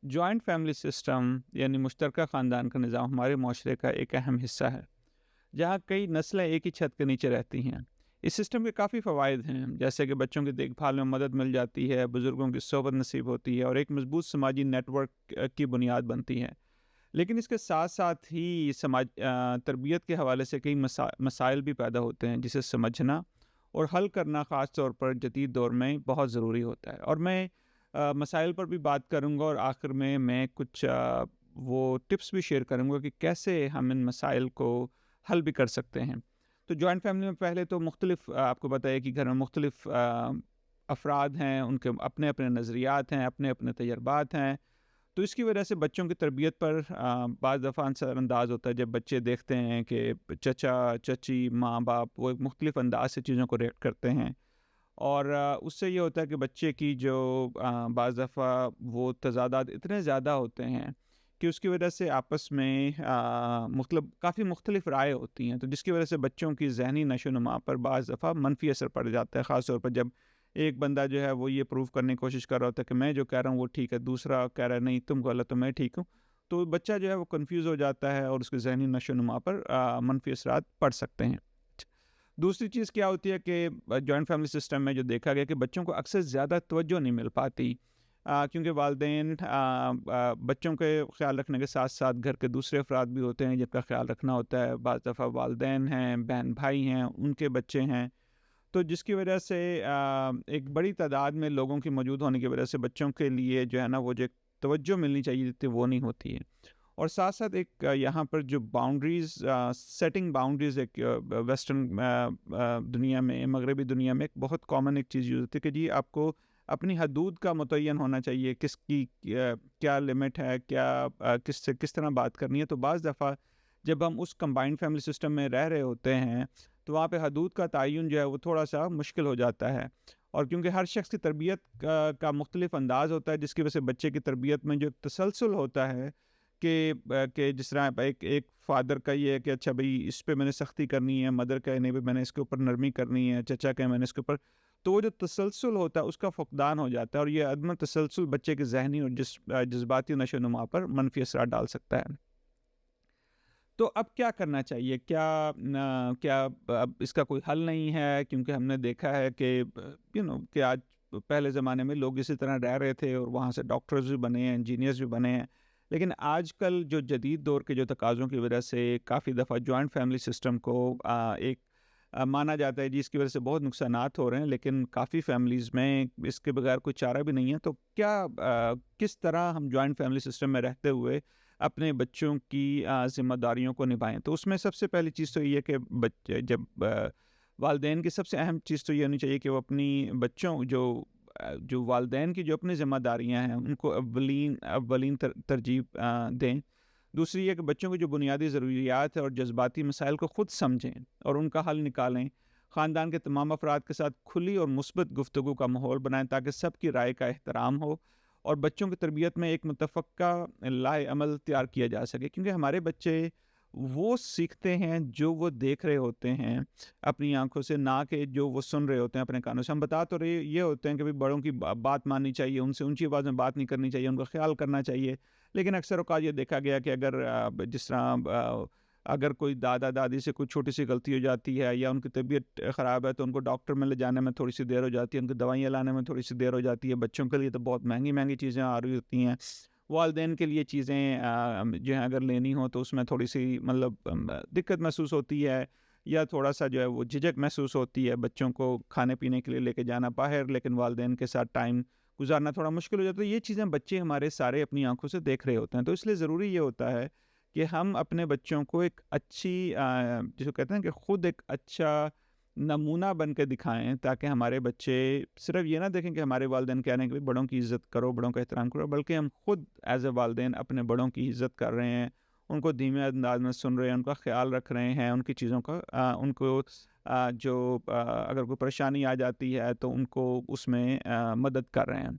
Joint family system यानी मुश्तरका ख़ानदान का निज़ाम हमारे माशरे का एक अहम हिस्सा है, जहाँ कई नस्लें एक ही छत के नीचे रहती हैं। इस सिस्टम के काफ़ी फ़वाइद हैं, जैसे कि बच्चों की देखभाल में मदद मिल जाती है, बुज़ुर्गों की सोबत नसीब होती है और एक मजबूत समाजी नेटवर्क की बुनियाद बनती है। लेकिन इसके साथ साथ ही तरबियत के हवाले से कई मसाइल भी पैदा होते हैं, जिसे समझना और हल करना ख़ास तौर पर जदीद दौर में बहुत ज़रूरी होता है। और मैं मसाइल पर भी बात करूँगा और आखिर में मैं कुछ वो टिप्स भी शेयर करूँगा कि कैसे हम इन मसाइल को हल भी कर सकते हैं। तो जॉइंट फैमिली में पहले तो आपको पता है कि घर में मुख्तलिफ अफराद हैं, उनके अपने अपने नज़रियात हैं, अपने अपने तजर्बात हैं। तो इसकी वजह से बच्चों की तरबियत पर बाज़ दफ़ा असरअंदाज होता है, जब बच्चे देखते हैं कि चचा चची माँ बाप वो एक मुख्तलिफ अंदाज से चीज़ों को रिएक्ट करते हैं। और उससे ये होता है कि बच्चे की जो बाज़ दफ़ा वो तज़ादात इतने ज़्यादा होते हैं कि उसकी वजह से आपस में मतलब काफ़ी मुख्तलिफ राय होती हैं, तो जिसकी वजह से बच्चों की ज़हनी नशो-नुमा पर बाज़ दफ़ा मनफ़ी असर पड़ जाता है। ख़ास तौर पर जब एक बंदा जो है वो ये प्रूव करने की कोशिश कर रहा होता है कि मैं जो कह रहा हूँ वो ठीक है, दूसरा कह रहा है नहीं तुम गलत हो मैं ठीक हूँ। तो बच्चा जो है वो कन्फ्यूज़ हो जाता है और उसके ज़हनी नशो-नुमा पर मनफ़ी असरात पड़ सकते हैं। दूसरी चीज़ क्या होती है कि जॉइंट फैमिली सिस्टम में जो देखा गया कि बच्चों को अक्सर ज़्यादा तवज्जो नहीं मिल पाती, क्योंकि वालिदैन बच्चों के ख्याल रखने के साथ साथ घर के दूसरे अफराद भी होते हैं जिनका ख्याल रखना होता है। बाज़ दफ़ा वालिदैन हैं, बहन भाई हैं, उनके बच्चे हैं, तो जिसकी वजह से एक बड़ी तादाद में लोगों की मौजूद होने की वजह से बच्चों के लिए जो है ना वो जो एक तवज्जो मिलनी चाहिए थी वो नहीं होती है। और साथ साथ एक यहाँ पर जो बाउंड्रीज़ सेटिंग बाउंड्रीज़ एक वेस्टर्न दुनिया में, मगरबी दुनिया में एक बहुत कॉमन एक चीज़ यूज़ होती है कि जी आपको अपनी हदूद का मुतय्यन होना चाहिए, किसकी क्या लिमिट है, क्या किससे किस तरह बात करनी है। तो बाज़ दफ़ा जब हम उस कंबाइंड फैमिली सिस्टम में रह रहे होते हैं, तो वहाँ पे हदूद का तयन जो है वो थोड़ा-सा मुश्किल हो जाता है। और क्योंकि हर शख्स की तरबियत का मुख्तलिफ अंदाज़ होता है, जिसकी वजह से बच्चे की तरबियत में जो एक तसलसल होता है कि जिस तरह एक एक फ़ादर का ये है कि अच्छा भई इस पे मैंने सख्ती करनी है, मदर का नहीं भई मैंने इसके ऊपर नरमी करनी है, चचा का मैंने इसके ऊपर, तो वो जो तसलसल होता है उसका फ़ुक़दान हो जाता है और ये अदम तसलसल बच्चे के ज़हनी और जज़्बाती नशो-नुमा पर मनफ़ी असरात डाल सकता है। तो अब क्या करना चाहिए? क्या अब इसका कोई हल नहीं है? क्योंकि हमने देखा है कि कि आज पहले ज़माने में लोग इसी तरह रह रहे थे और वहाँ से डॉक्टर्स भी बने हैं, इंजीनियर्स भी बने हैं। लेकिन आजकल जो जदीद दौर के जो तकाज़ों की वजह से काफ़ी दफ़ा जॉइंट फैमिली सिस्टम को माना जाता है जी इसकी वजह से बहुत नुकसानात हो रहे हैं, लेकिन काफ़ी फैमिलीज़ में इसके बगैर कोई चारा भी नहीं है। तो किस तरह हम जॉइंट फैमिली सिस्टम में रहते हुए अपने बच्चों की ज़िम्मेदारियों को निभाएँ? तो उसमें सबसे पहली चीज़ तो ये है कि बच्चे जब वालिदैन की सबसे अहम चीज़ तो ये होनी चाहिए कि वो अपनी बच्चों जो वालिदैन की जो अपनी ज़िम्मेदारियाँ हैं, उनको अव्वलीन अव्वलीन तरजीह दें। दूसरी ये कि बच्चों की जो बुनियादी ज़रूरियात है और जज़्बाती मसाइल को ख़ुद समझें और उनका हल निकालें। ख़ानदान के तमाम अफ़राद के साथ खुली और मुस्बत गुफ्तगू का माहौल बनाएँ ताकि सबकी राय का एहतराम हो और बच्चों की तरबियत में एक मुतफ़क्का लाए अमल तैयार किया जा सके। क्योंकि हमारे बच्चे वो सीखते हैं जो वो देख रहे होते हैं अपनी आँखों से, ना कि जो वो सुन रहे होते हैं अपने कानों से। हम बता तो रहे ये होते हैं कि भाई बड़ों की बात माननी चाहिए, उनसे ऊँची आवाज़ में बात नहीं करनी चाहिए, उनका ख़्याल करना चाहिए। लेकिन अक्सर औक़ात ये देखा गया कि जिस तरह अगर कोई दादा-दादी से कोई छोटी-सी गलती हो जाती है या उनकी तबीयत ख़राब है तो उनको डॉक्टर में ले जाने में थोड़ी-सी देर हो जाती है, उनको दवाइयाँ लाने में थोड़ी-सी देर हो जाती है। बच्चों के लिए तो बहुत महँगी-महँगी चीज़ें आ रही होती हैं। वालिदैन के लिए चीज़ें जो है अगर लेनी हो तो उसमें थोड़ी-सी मतलब दिक्कत महसूस होती है या थोड़ा-सा जो है वो झिझक महसूस होती है बच्चों को खाने-पीने के लिए लेके जाना बाहर, लेकिन वालिदैन के साथ टाइम गुज़ारना थोड़ा मुश्किल हो जाता है। ये चीज़ें बच्चे हमारे सारे अपनी आँखों से देख रहे होते हैं। तो इसलिए ज़रूरी ये होता है कि हम अपने बच्चों को एक अच्छी जिसे कहते हैं कि खुद एक अच्छा नमूना बन के दिखाएँ, ताकि हमारे बच्चे सिर्फ़ ये ना देखें कि हमारे वालिदैन कह रहे हैं कि भई बड़ों की इज़्ज़त करो, बड़ों का एहतराम करो, बल्कि हम खुद एज़ अ वालिदैन अपने बड़ों की इज़्ज़त कर रहे हैं, उनको धीमे अंदाज में सुन रहे हैं, उनका ख़्याल रख रहे हैं, उनकी चीज़ों का उनको अगर कोई परेशानी आ जाती है तो उनको उसमें मदद कर रहे हैं।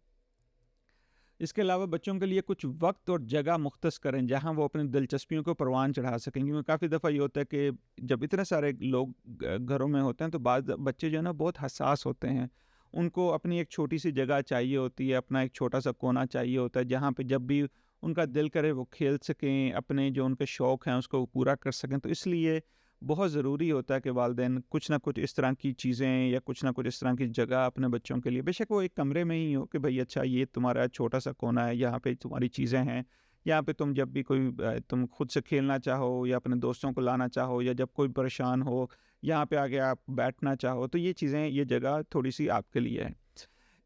इसके अलावा बच्चों के लिए कुछ वक़्त और जगह मुख्तस करें जहाँ वो अपनी दिलचस्पियों को परवान चढ़ा सकें, क्योंकि काफ़ी दफ़ा ये होता है कि जब इतने सारे लोग घरों में होते हैं तो बच्चे जो है ना बहुत हसास होते हैं। ان کو اپنی ایک چھوٹی سی جگہ چاہیے ہوتی ہے، اپنا ایک چھوٹا سا کونا چاہیے ہوتا ہے جہاں پہ جب بھی ان کا دل کرے وہ کھیل سکیں، اپنے جو ان کے شوق ہیں اس کو وہ پورا کر سکیں۔ تو اس لیے بہت ضروری ہوتا ہے کہ والدین کچھ نہ کچھ اس طرح کی چیزیں یا کچھ نہ کچھ اس طرح کی جگہ اپنے بچوں کے لیے، بے شک وہ ایک کمرے میں ہی ہو کہ بھئی اچھا یہ تمہارا چھوٹا سا کونا ہے، یہاں پہ تمہاری چیزیں ہیں، یہاں پہ تم جب بھی کوئی تم خود سے کھیلنا چاہو یا اپنے دوستوں کو لانا چاہو یا جب کوئی پریشان ہو یہاں پہ آگے آپ بیٹھنا چاہو، تو یہ چیزیں، یہ جگہ تھوڑی سی آپ کے لیے ہے۔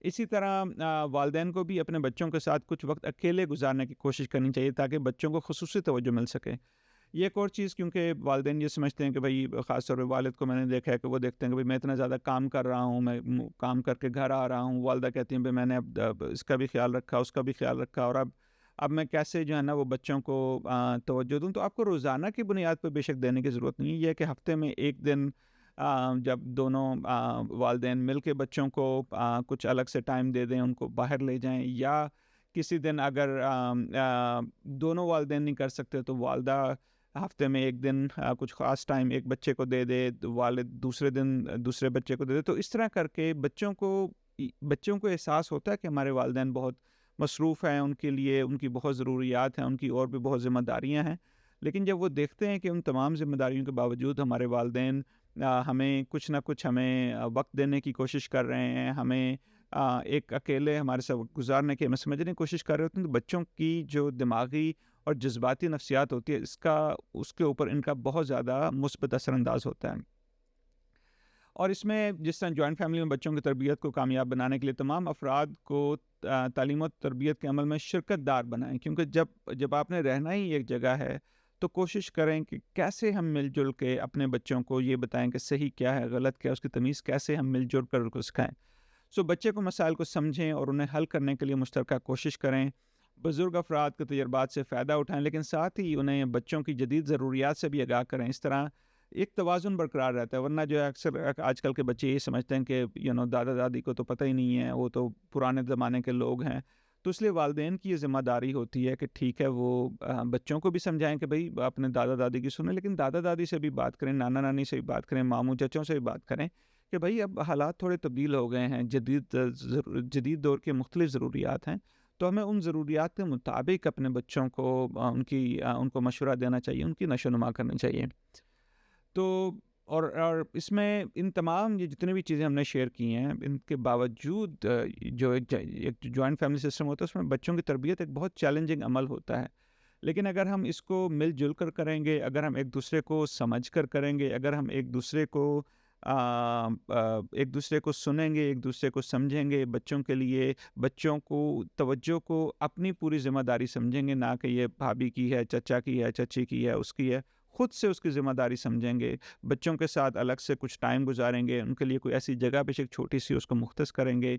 اسی طرح والدین کو بھی اپنے بچوں کے ساتھ کچھ وقت اکیلے گزارنے کی کوشش کرنی چاہیے تاکہ بچوں کو خصوصی توجہ مل سکے۔ یہ ایک اور چیز، کیونکہ والدین یہ سمجھتے ہیں کہ بھئی خاص طور پہ والد کو میں نے دیکھا ہے کہ وہ دیکھتے ہیں کہ بھئی میں اتنا زیادہ کام کر رہا ہوں، میں کام کر کے گھر آ رہا ہوں، والدہ کہتی ہیں بھئی میں نے اب اس کا بھی خیال رکھا، اس کا بھی خیال رکھا، اور اب میں کیسے جو ہے نا وہ بچوں کو توجہ دوں۔ تو آپ کو روزانہ کی بنیاد پہ بے شک دینے کی ضرورت نہیں ہے، یہ ہے کہ ہفتے میں ایک دن جب دونوں والدین مل کے بچوں کو کچھ الگ سے ٹائم دے دیں، ان کو باہر لے جائیں، یا کسی دن اگر دونوں والدین نہیں کر سکتے تو والدہ ہفتے میں ایک دن کچھ خاص ٹائم ایک بچے کو دے دے، والد دوسرے دن دوسرے بچے کو دے دے۔ تو اس طرح کر کے بچوں کو احساس ہوتا ہے کہ ہمارے والدین بہت مصروف ہیں، ان کے لیے ان کی بہت ضروریات ہیں، ان کی اور بھی بہت ذمہ داریاں ہیں، لیکن جب وہ دیکھتے ہیں کہ ان تمام ذمہ داریوں کے باوجود ہمارے والدین ہمیں کچھ نہ کچھ ہمیں وقت دینے کی کوشش کر رہے ہیں، ہمیں ایک اکیلے ہمارے ساتھ وقت گزارنے کی ہمیں سمجھنے کی کوشش کر رہے ہوتے ہیں، تو بچوں کی جو دماغی اور جذباتی نفسیات ہوتی ہے اس کے اوپر ان کا بہت زیادہ مثبت اثر انداز ہوتا ہے۔ اور اس میں جس طرح جوائنٹ فیملی میں بچوں کی تربیت کو کامیاب بنانے کے لیے تمام افراد کو تعلیم و تربیت کے عمل میں شرکت دار بنائیں، کیونکہ جب آپ نے رہنا ہی ایک جگہ ہے تو کوشش کریں کہ کیسے ہم مل جل کے اپنے بچوں کو یہ بتائیں کہ صحیح کیا ہے، غلط کیا ہے، اس کی تمیز کیسے ہم مل جل کر کو سکھائیں۔ بچے کو مسائل کو سمجھیں اور انہیں حل کرنے کے لیے مشترکہ کوشش کریں، بزرگ افراد کے تجربات سے فائدہ اٹھائیں، لیکن ساتھ ہی انہیں بچوں کی جدید ضروریات سے بھی آگاہ کریں۔ اس طرح ایک توازن برقرار رہتا ہے، ورنہ جو ہے اکثر آج کل کے بچے یہ سمجھتے ہیں کہ دادا دادی کو تو پتہ ہی نہیں ہے، وہ تو پرانے زمانے کے لوگ ہیں۔ تو اس لیے والدین کی یہ ذمہ داری ہوتی ہے کہ ٹھیک ہے وہ بچوں کو بھی سمجھائیں کہ بھئی اپنے دادا دادی کی سنیں، لیکن دادا دادی سے بھی بات کریں، نانا نانی سے بھی بات کریں، ماموں چچوں سے بھی بات کریں کہ بھئی اب حالات تھوڑے تبدیل ہو گئے ہیں، جدید دور کے مختلف ضروریات ہیں، تو ہمیں ان ضروریات کے مطابق اپنے بچوں کو ان کو مشورہ دینا چاہیے، ان کی نشو و نما کرنی چاہیے۔ تو اور اس میں ان تمام یہ جتنے بھی چیزیں ہم نے شیئر کی ہیں، ان کے باوجود جو ایک جوائنٹ فیملی سسٹم ہوتا ہے اس میں بچوں کی تربیت ایک بہت چیلنجنگ عمل ہوتا ہے، لیکن اگر ہم اس کو مل جل کر کریں گے، اگر ہم ایک دوسرے کو سمجھ کر کریں گے، اگر ہم ایک دوسرے کو سنیں گے، ایک دوسرے کو سمجھیں گے، بچوں کے لیے بچوں کو توجہ کو اپنی پوری ذمہ داری سمجھیں گے، نہ کہ یہ بھابھی کی ہے، چچا کی ہے، چچی کی ہے، اس کی ہے، خود سے اس کی ذمہ داری سمجھیں گے، بچوں کے ساتھ الگ سے کچھ ٹائم گزاریں گے، ان کے لیے کوئی ایسی جگہ پہ ایک چھوٹی سی اس کو مختص کریں گے۔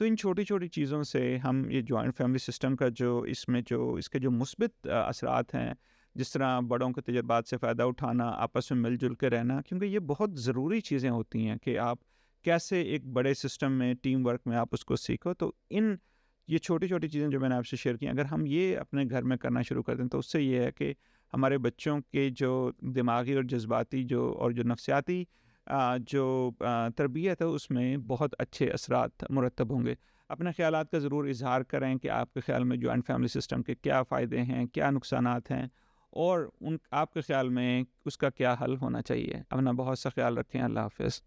تو ان چھوٹی چھوٹی چیزوں سے ہم یہ جوائنٹ فیملی سسٹم کا اس کے جو مثبت اثرات ہیں، جس طرح بڑوں کے تجربات سے فائدہ اٹھانا، آپس میں مل جل کے رہنا، کیونکہ یہ بہت ضروری چیزیں ہوتی ہیں کہ آپ کیسے ایک بڑے سسٹم میں ٹیم ورک میں آپ اس کو سیکھو۔ تو یہ چھوٹی چھوٹی چیزیں جو میں نے آپ سے شیئر کی، اگر ہم یہ اپنے گھر میں کرنا شروع کر دیں تو اس سے یہ ہے کہ ہمارے بچوں کے جو دماغی اور جذباتی اور جو نفسیاتی تربیت ہے اس میں بہت اچھے اثرات مرتب ہوں گے۔ اپنے خیالات کا ضرور اظہار کریں کہ آپ کے خیال میں جوائنٹ فیملی سسٹم کے کیا فائدے ہیں، کیا نقصانات ہیں، اور آپ کے خیال میں اس کا کیا حل ہونا چاہیے۔ اپنا بہت سا خیال رکھیں۔ اللہ حافظ۔